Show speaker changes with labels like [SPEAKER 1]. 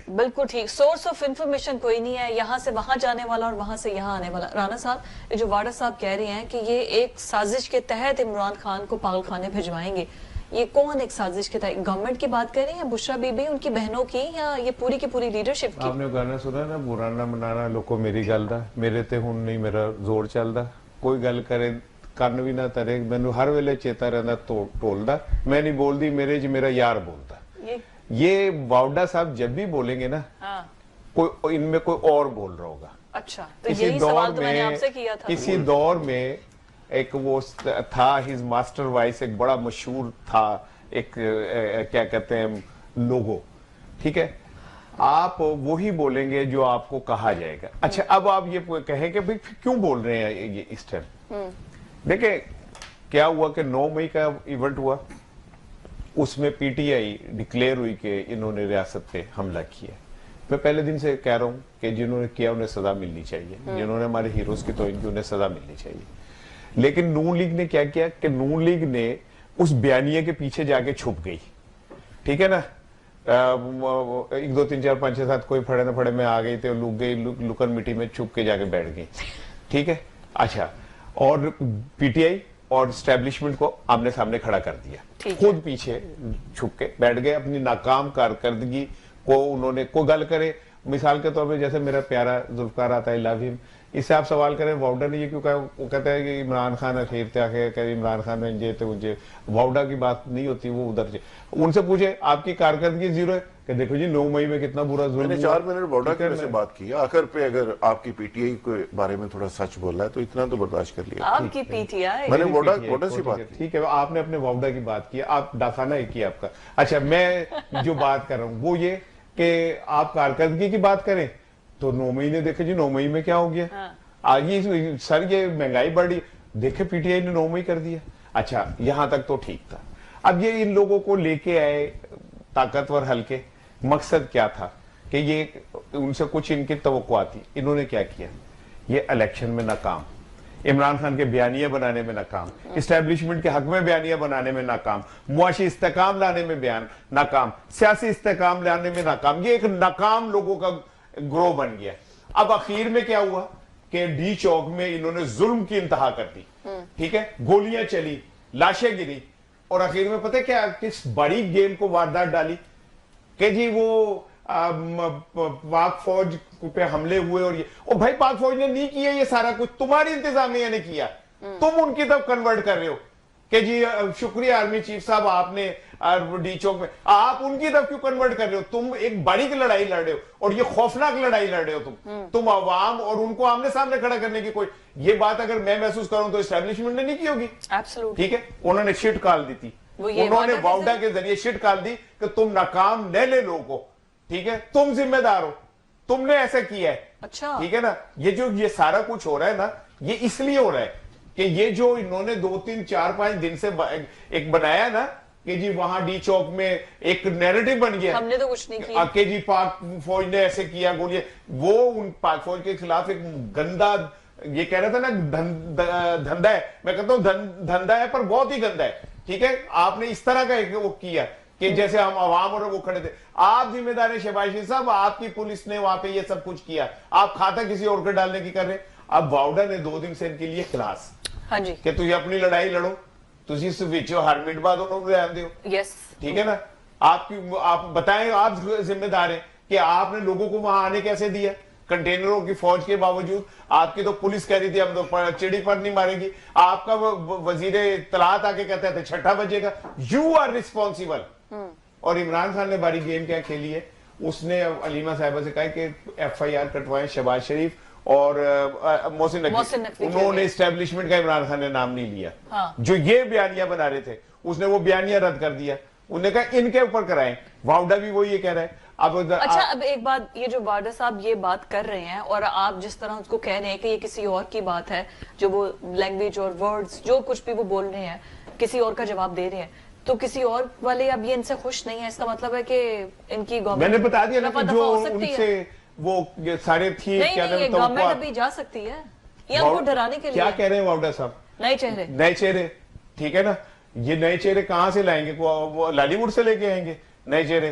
[SPEAKER 1] بالکل ٹھیک. Source of information کوئی نہیں ہے, یہاں سے وہاں جانے والا اور وہاں سے یہاں آنے والا. رانا صاحب, جو واڈا صاحب کہہ رہے ہیں کہ یہ ایک سازش کے تحت عمران خان کو پاگل خانے بھجوائیں گے, یہ کون ایک سازش کے تحت؟ گورنمنٹ کی بات کر رہے ہیں یا بشرا بی بی ان کی بہنوں کی, یا یہ پوری کی پوری لیڈرشپ کی؟
[SPEAKER 2] آپ نے گانا سنا نا, برانا منانا لوکو میری گل دا, میرے تے ہن نہیں میرا زور چلدا, کوئی گل کرے کن بھی نہ ترے, مینوں ہر ویلے چیتا رہندا ٹولدا, میں نہیں بولدی میرے جی میرا یار بولتا. یہ واوڈا صاحب جب بھی بولیں گے نا, کوئی ان میں کوئی اور بول رہا ہوگا.
[SPEAKER 1] اچھا, تو یہی سوال تو میں نے آپ سے کیا تھا.
[SPEAKER 2] کسی دور میں ایک وہ تھا, ہز ماسٹر وائس, ایک بڑا مشہور تھا, ایک کیا کہتے ہیں لوگو, ٹھیک ہے, آپ وہی بولیں گے جو آپ کو کہا جائے گا. اچھا, اب آپ یہ کہیں کہ بھئی کیوں بول رہے ہیں یہ اس ٹائم؟ دیکھیں کیا ہوا کہ 9 مئی کا ایونٹ ہوا, اس میں پی ٹی آئی ڈکلیئر ہوئی کہ انہوں نے ریاست پہ حملہ کیا. میں پہلے دن سے کہہ رہا ہوں کہ جنہوں نے کیا انہیں سزا ملنی چاہیے, جنہوں نے ہمارے ہیروز کی توہین کی انہیں سزا ملنی چاہیے. لیکن نون لیگ نے کیا کیا کہ نون لیگ نے اس بیانیے کے پیچھے جا کے چھپ گئی, ٹھیک ہے نا, 1 2 3 4 5 6 7 کوئی پھڑے نہ پھڑے میں آ گئی تھے, لوگ گئی لکن مٹی میں چھپ کے جا کے بیٹھ گئی, ٹھیک ہے. اچھا, اور پی ٹی آئی اور اسٹیبلشمنٹ کو آمنے سامنے کھڑا کر دیا, خود پیچھے چھپ کے بیٹھ گئے. اپنی ناکام کارکردگی کو انہوں نے, کوئی گل کرے, مثال کے طور پہ جیسے میرا پیارا ذوالفقار آتا ہے, لو ہم, اس سے آپ سوال کریں واوڈا نے یہ کیوں کہا, وہ کہتا ہے کہ عمران خان اخیر تے آخر کہ عمران خان نے یہ تو مجھے, واوڈا کی بات نہیں ہوتی, وہ ادھر سے ان سے پوچھے آپ کی کارکردگی زیرو ہے, کہ دیکھو جی 9 مئی میں کتنا برا ظلم ہوا.
[SPEAKER 3] میں نے 4 منٹ واوڈا کی وجہ سے بات کی, آخر پہ اگر آپ کی پی ٹی آئی کے بارے میں تھوڑا سچ بول رہا ہے تو اتنا تو برداشت کر لیا.
[SPEAKER 1] آپ کی پی ٹی آئی,
[SPEAKER 3] میں نے واوڈا سے بات کی,
[SPEAKER 2] ٹھیک ہے, آپ نے اپنے واوڈا کی بات کی, آپ ڈاکانہ ایک ہی آپ کا. اچھا, میں جو بات کر رہا ہوں وہ یہ کہ آپ کارکردگی کی بات کریں تو 9 مہینے دیکھیں جی 9 مئی میں کیا ہو گیا. آج سر یہ مہنگائی بڑھی, دیکھیں پی ٹی آئی نے 9 مئی کر دیا. اچھا, یہاں تک تو ٹھیک تھا. اب یہ ان لوگوں کو لے کے آئے طاقتور ہلکے, مقصد کیا تھا کہ یہ ان سے کچھ ان کی توقعات تھی. انہوں نے کیا کیا, یہ الیکشن میں ناکام, عمران خان کے بیانیے بنانے میں ناکام, اسٹیبلشمنٹ کے حق میں بیانیے بنانے میں ناکام, معاشی استحکام لانے میں ناکام, سیاسی استحکام لانے میں ناکام. یہ ایک ناکام لوگوں کا گروہ بن گیا. اب اخیر میں کیا ہوا کہ ڈی چوک میں انہوں نے ظلم کی انتہا کر دی, ٹھیک ہے, گولیاں چلی, لاشیں گری, اور اخیر میں پتہ کیا کس بڑی گیم کو واردات ڈالی کہ جی وہ پاک فوج پہ حملے ہوئے, اور یہ, اور بھائی پاک فوج نے نہیں کیا یہ سارا کچھ, تمہاری انتظامیہ نے کیا, تم ان کی طرف کنورٹ کر رہے ہو کہ جی شکریہ آرمی چیف صاحب آپ نے ڈی چوک میں, آپ ان کی طرف کیوں کنورٹ کر رہے ہو؟ تم ایک بڑی کی لڑائی لڑ رہے ہو, اور یہ خوفناک لڑائی لڑ رہے ہو تم عوام اور ان کو آمنے سامنے کھڑا کرنے کی. کوئی یہ بات اگر میں محسوس کروں تو اسٹیبلشمنٹ نے نہیں کی ہوگی, ٹھیک ہے, انہوں نے شٹ کال دی تھی, انہوں نے واوڈا کے ذریعے شٹ کال دی کہ تم ناکام نہ لے لوگوں کو, ٹھیک ہے, تم ذمہ دار ہو, تم نے ایسا کیا ہے, ٹھیک ہے نا. یہ سارا کچھ ہو رہا ہے نا, یہ اس لیے ہو رہا ہے کہ یہ جو انہوں نے 2 3 4 5 دن سے ایک بنایا نا کہ جی وہاں ڈی چوک میں ایک نیریٹو بن گیا,
[SPEAKER 1] ہم نے تو کچھ نہیں کیا,
[SPEAKER 2] کہ جی پاک فوج نے ایسے کیا, گولیاں, وہ ان پاک فوج کے خلاف ایک گندا, یہ کہہ رہا تھا نا دھندا ہے, میں کہتا ہوں دھندا ہے پر بہت ہی گندا ہے, ٹھیک ہے. آپ نے اس طرح کا ایک وہ کیا کہ جیسے ہم عوام اور وہ کھڑے تھے, آپ ذمہ دار ہیں شہباز شریف صاحب, آپ کی پولیس نے وہاں پہ یہ سب کچھ کیا, آپ کھاتا کسی اور کو ڈالنے کی کر رہے. اب واوڈا نے 2 دن سے ان کے لیے کلاس,
[SPEAKER 1] ہاں جی,
[SPEAKER 2] کہ تجھے اپنی لڑائی لڑو, تجھے سویچو ہر منٹ بعد انہوں کو دھیان دیو,
[SPEAKER 1] یس,
[SPEAKER 2] ٹھیک ہے نا. آپ بتائیں, آپ ذمہ دار ہیں کہ آپ نے لوگوں کو وہاں آنے کیسے دیا, کنٹینروں کی فوج کے باوجود. آپ کی تو پولیس کہہ رہی تھی ہم تو چڑی پر نہیں مارے گی, آپ کا وزیر اطلاعات آ کے کہتا تھا 6 بجے گا, یو آر ریسپانسیبل. اور عمران خان نے باری گیم کیا کھیلی ہے, اس نے علیمہ صاحبہ سے کہا کہ ایف آئی آر کٹوائیں شہباز شریف اور محسن نقوی, انہوں نے اسٹیبلشمنٹ کا عمران خان نے نام نہیں لیا, جو یہ بیانیہ بنا رہے تھے اس نے وہ بیانیہ رد کر دیا, انہوں نے کہا ان کے اوپر کرائیں. واوڈا بھی وہ یہ کہہ رہا ہے.
[SPEAKER 1] اچھا, اب ایک بات, یہ جو واڈا صاحب یہ بات کر رہے ہیں اور آپ جس طرح اس کو کہہ رہے ہیں کہ یہ کسی اور کی بات ہے, جو وہ لینگویج اور ورڈز جو کچھ بھی وہ بول رہے ہیں کسی اور کا جواب دے رہے ہیں, تو کسی اور والے اب یہ ان سے خوش نہیں ہے, اس کا مطلب ہے کہ ان کی گورنمنٹ,
[SPEAKER 2] میں نے بتا دیا نا کہ جو ان سے وہ سارے تھی,
[SPEAKER 1] نہیں, گورنمنٹ ابھی جا سکتی ہے, یہ ان کو ڈرانے کے لیے.
[SPEAKER 2] کیا کہہ رہے ہیں واوڈا صاحب, نئے چہرے, ٹھیک ہے نا. یہ نئے چہرے کہاں سے لائیں گے, وہ لالی ووڈ سے لے کے آئیں گے نئے چہرے,